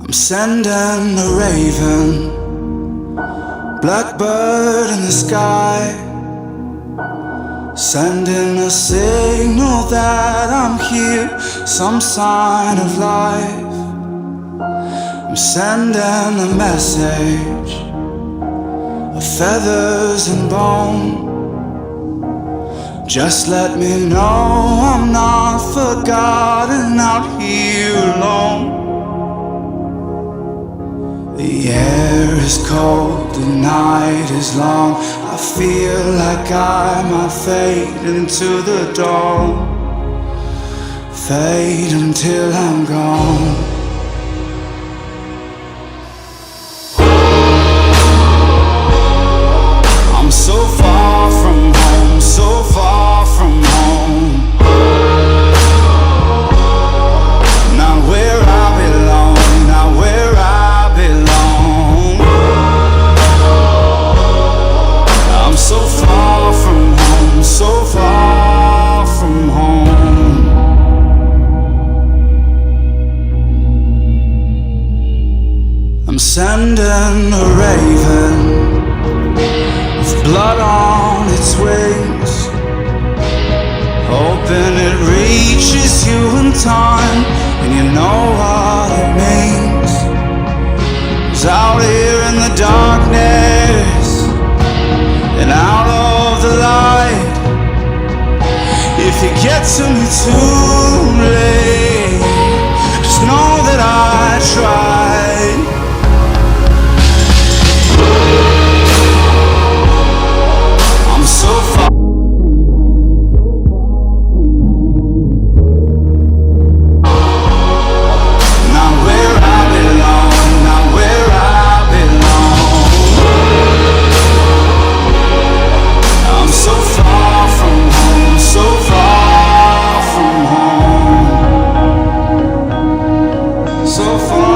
I'm sending a raven, blackbird in the sky, sending a signal that I'm here, some sign of life. I'm sending a message of feathers and bone. Just let me know I'm not forgotten out here alone. The air is cold, the night is long. I feel like I might fade into the dawn, fade until I'm gone. I'm so far from home, so far from home. Not where I belong, not where I belong. I'm so far from home, so far from home. I'm sending a raven with blood on its wings, hoping it reaches you in time, and you know what it means. 'Cause out here in the darkness and out of the light, if you get to me too late, just know that I tried. I'm so far. Not where I belong, not where I belong. I'm so far from home, so far from home. So far.